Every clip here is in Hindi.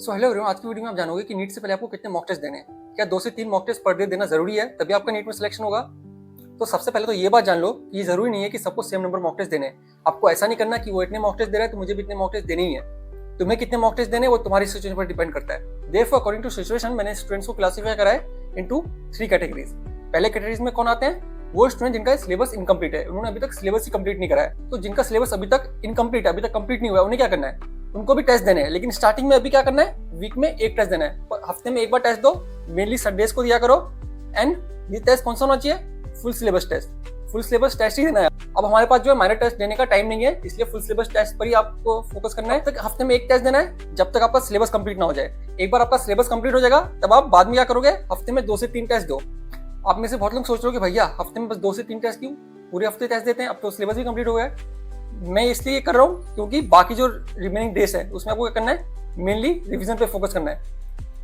सो हेलो एवरीवन, आज की वीडियो में आप जानोगे कि नीट से पहले आपको कितने मॉक टेस्ट देने हैं। क्या 2 से 3 मॉक टेस्ट पर डे देना जरूरी है, तभी आपका नीट में सिलेक्शन होगा। तो सबसे पहले तो ये बात जान लो कि ये जरूरी नहीं है कि सबको सेम नंबर मॉक टेस्ट देने हैं। आपको ऐसा नहीं करना कि वो इतने मॉक टेस्ट दे रहा है तो मुझे भी इतने मॉक टेस्ट देने ही है। तुम्हें कितने मॉक टेस्ट देने वो तुम्हारी सिचुएशन पर डिपेंड करता है। देयरफॉर अकॉर्डिंग टू सिचुएशन मैंने स्टूडेंट्स को क्लासीफाई करा है इनटू 3 कैटेगरीज। पहले कैटेगरीज में कौन आते हैं? वो स्टूडेंट जिनका सिलेबस इनकम्प्लीट है, उन्होंने अभी तक सिलेबस ही कंप्लीट नहीं करा है। तो जिनका सिलेबस अभी तक इनकम्प्लीट है, अभी तक कंप्लीट नहीं हुआ है, उन्हें क्या करना है? उनको भी टेस्ट देने हैं, लेकिन स्टार्टिंग में अभी क्या करना है? वीक में एक टेस्ट देना है, हफ्ते में एक बार टेस्ट दो। मेनली संडेज को दिया करो। एंड ये टेस्ट कौन सा होना चाहिए? Full syllabus test. Full syllabus test ही देना है। अब हमारे पास जो है माइनर टेस्ट देने का टाइम नहीं है, इसलिए फुल सिलेबस टेस्ट पर ही आपको फोकस करना है। तक हफ्ते में एक टेस्ट देना है जब तक आपका सिलेबस कंप्लीट ना हो जाए। एक बार आपका सिलेबस कंप्लीट हो जाएगा तब आप बाद में क्या करोगे? हफ्ते में 2 से 3 टेस्ट दो। आप में से बहुत लोग सोच रहे हो कि भैया हफ्ते में बस 2 से 3 टेस्ट क्यों, पूरे हफ्ते टेस्ट देते हैं, अब तो सिलेबस भी कंप्लीट हो गया है। मैं इसलिए कर रहा हूँ क्योंकि बाकी जो रिमेनिंग डेज है उसमें आपको क्या करना है? मेनली रिवीजन पे फोकस करना है।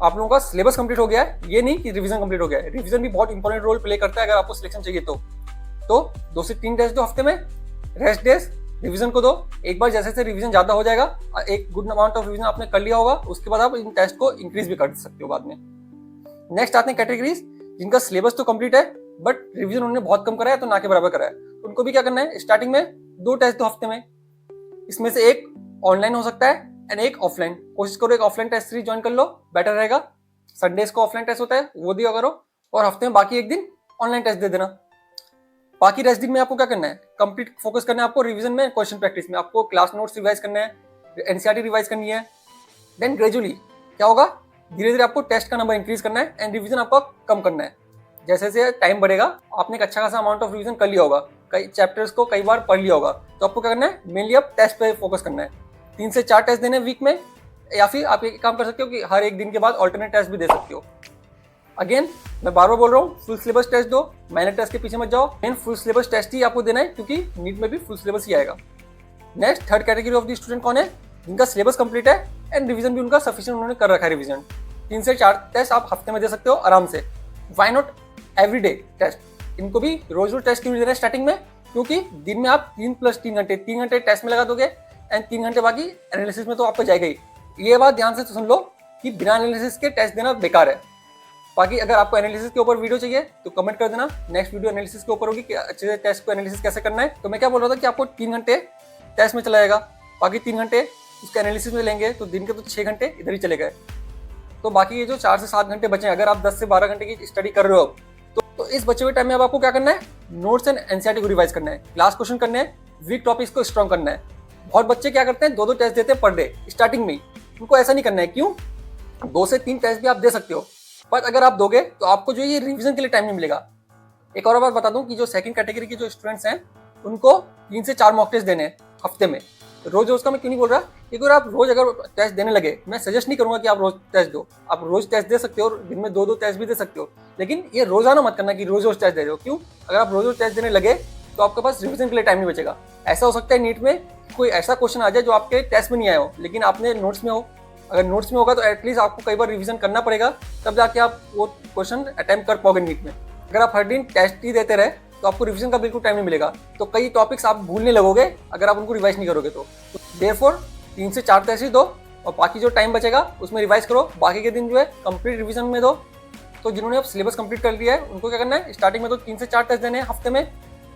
आप लोगों का सिलेबस कंप्लीट हो गया है, ये नहीं कि रिवीजन कंप्लीट हो गया है। रिवीजन भी बहुत इंपॉर्टेंट रोल प्ले करता है अगर आपको सिलेक्शन चाहिए तो 2 से 3 टेस्ट दो हफ्ते में, रेस्ट डेज रिवीजन को दो। एक बार जैसे जैसे रिवीजन ज्यादा हो जाएगा, एक गुड अमाउंट ऑफ रिवीजन आपने कर लिया होगा, उसके बाद आप इन टेस्ट को इंक्रीज भी कर सकते हो बाद में। नेक्स्ट आते हैं कैटेगरीज जिनका सिलेबस तो कंप्लीट है बट रिवीजन उन्होंने बहुत कम करा है, तो ना के बराबर करा है। उनको भी क्या करना है? स्टार्टिंग में 2 टेस्ट दो हफ्ते में। इसमें से एक ऑनलाइन हो सकता है एंड एक ऑफलाइन। कोशिश करो एक ऑफलाइन टेस्ट सीरीज ज्वाइन कर लो, बेटर रहेगा। संडेज को ऑफलाइन टेस्ट होता है, वो दिया करो, और हफ्ते में बाकी एक दिन ऑनलाइन टेस्ट दे देना। बाकी रेस्ट दिन में आपको क्या करना है? कंप्लीट फोकस करना है आपको रिवीजन में, क्वेश्चन प्रैक्टिस में। आपको क्लास नोट्स रिवाइज करना है, एनसीईआरटी रिवाइज करनी है। देन ग्रेजुअली क्या होगा? धीरे धीरे आपको टेस्ट का नंबर इंक्रीज करना है एंड रिवीजन आपको कम करना है। जैसे जैसे टाइम बढ़ेगा, आपने एक अच्छा खासा अमाउंट ऑफ रिवीजन कर लिया होगा, कई चैप्टर्स को कई बार पढ़ लिया होगा, तो आपको क्या करना है? मेनली आप टेस्ट पे फोकस करना है। 3 से 4 टेस्ट देने वीक में, या फिर आप एक काम कर सकते हो कि हर एक दिन के बाद ऑल्टरनेट टेस्ट भी दे सकते हो। अगेन मैं बार बार बोल रहा हूँ, फुल सिलेबस टेस्ट दो, माइनर टेस्ट के पीछे मत जाओ। मेन फुल सिलेबस टेस्ट ही आपको देना है क्योंकि नीट में भी फुल सिलेबस ही आएगा। Next third category of the student कौन है? जिनका सिलेबस कंप्लीट है एंड रिवीजन भी उनका सफिशिएंट उन्होंने कर रखा है। रिवीजन 3 से 4 टेस्ट आप हफ्ते में दे सकते हो आराम से। Why not everyday test? इनको भी रोज रोज टेस्ट क्यों नहीं देना है स्टार्टिंग में? क्योंकि दिन में आप 3 + 3 घंटे 3 घंटे टेस्ट में लगा दोगे एंड 3 घंटे बाकी एनालिसिस में तो आपको जाएगा ही। ये बात ध्यान से सुन लो कि बिना एनालिसिस के टेस्ट देना बेकार है। बाकी अगर आपको एनालिसिस के ऊपर वीडियो चाहिए तो कमेंट कर देना, नेक्स्ट वीडियो एनालिसिस के ऊपर होगी कि अच्छे से टेस्ट को एनालिसिस कैसे करना है। तो मैं क्या बोल रहा था कि आपको 3 घंटे टेस्ट में चला जाएगा, बाकी 3 घंटे उसके एनालिसिस में लेंगे, तो दिन के तो 6 घंटे इधर ही चले गए। तो बाकी ये जो 4 से 7 घंटे बचे, अगर आप 10 से 12 घंटे की स्टडी कर रहे हो तो इस बचे हुए टाइम में अब आपको क्या करना है? नोट्स एंड एनसीईआरटी को रिवाइज करना है, क्लास क्वेश्चन करने हैं, वीक टॉपिक्स को स्ट्रॉन्ग करना है। बहुत बच्चे क्या करते हैं? 2-2 टेस्ट देते हैं पर डे स्टार्टिंग में ही। उनको ऐसा नहीं करना है। क्यों? 2 से 3 टेस्ट भी आप दे सकते हो, पर अगर आप दोगे तो आपको जो ये रिवीजन के लिए टाइम नहीं मिलेगा। एक और बात बता दूं कि जो सेकंड कैटेगरी के जो स्टूडेंट्स हैं उनको 3 से 4 मॉक टेस्ट देने हैं हफ्ते में। रोज रोज का मैं क्यों नहीं बोल रहा, क्योंकि अगर आप रोज अगर टेस्ट देने लगे, मैं सजेस्ट नहीं करूंगा कि आप रोज टेस्ट दो। आप रोज टेस्ट दे सकते हो, दिन में 2-2 टेस्ट भी दे सकते हो, लेकिन ये रोजाना मत करना कि रोज रोज टेस्ट दे रहे हो। क्यों? अगर आप रोज रोज टेस्ट देने लगे तो आपके पास रिवीजन के लिए टाइम नहीं बचेगा। ऐसा हो सकता है नीट में कोई ऐसा क्वेश्चन आ जाए जो आपके टेस्ट में नहीं आया हो लेकिन आपने नोट्स में हो। अगर नोट्स में होगा तो एटलीस्ट आपको कई बार रिवीजन करना पड़ेगा, तब जाके आप वो क्वेश्चन अटेम्प्ट कर पाओगे नीट में। अगर आप हर दिन टेस्ट ही देते रहे तो आपको रिवीजन का बिल्कुल टाइम नहीं मिलेगा, तो कई टॉपिक्स आप भूलने लगोगे अगर आप उनको रिवाइज नहीं करोगे तो देयरफॉर 3 से 4 टेस्ट ही दो और बाकी जो टाइम बचेगा उसमें रिवाइज करो। बाकी के दिन जो है कंप्लीट रिवीजन में दो। तो जिन्होंने अब सिलेबस कंप्लीट कर लिया है उनको क्या करना है? स्टार्टिंग में तो 3 से 4 टेस्ट देने हैं हफ्ते में,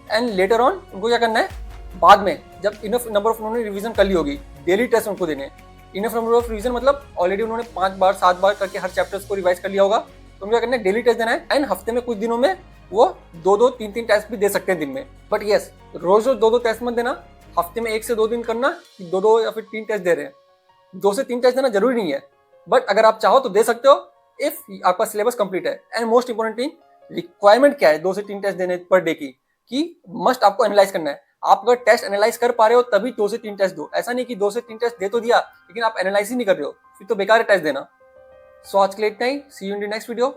एंड लेटर ऑन उनको क्या करना है? बाद में जब इनफ नंबर ऑफ उन्होंने रिवीजन कर ली होगी, डेली टेस्ट उनको देने हैं। इनफ नंबर ऑफ रिवीजन मतलब ऑलरेडी उन्होंने 5 बार 7 बार करके हर चैप्टर्स को रिवाइज कर लिया होगा, तो उनको क्या करना है? डेली टेस्ट देना है। एंड हफ्ते में कुछ दिनों में वो 2-2 3-3 टेस्ट भी दे सकते हैं दिन में। बट यस, रोज रोज 2-2 टेस्ट मत देना। हफ्ते में 1 से 2 दिन करना कि 2-2 या फिर 3 टेस्ट दे रहे हैं। 2 से 3 टेस्ट देना जरूरी नहीं है, बट अगर आप चाहो तो दे सकते हो इफ आपका सिलेबस कंप्लीट है। And most important thing, requirement क्या है 2 से 3 टेस्ट देने पर डे की? कि मस्ट आपको एनालाइज करना है। आप अगर टेस्ट एनालाइज कर पा रहे हो तभी 2 से 3 टेस्ट दो। ऐसा नहीं कि 2 से 3 टेस्ट दे तो दिया लेकिन आप एनालाइज ही नहीं कर रहे हो, फिर तो बेकार है टेस्ट देना। सो आज के लिए इतना ही। See you in the next video.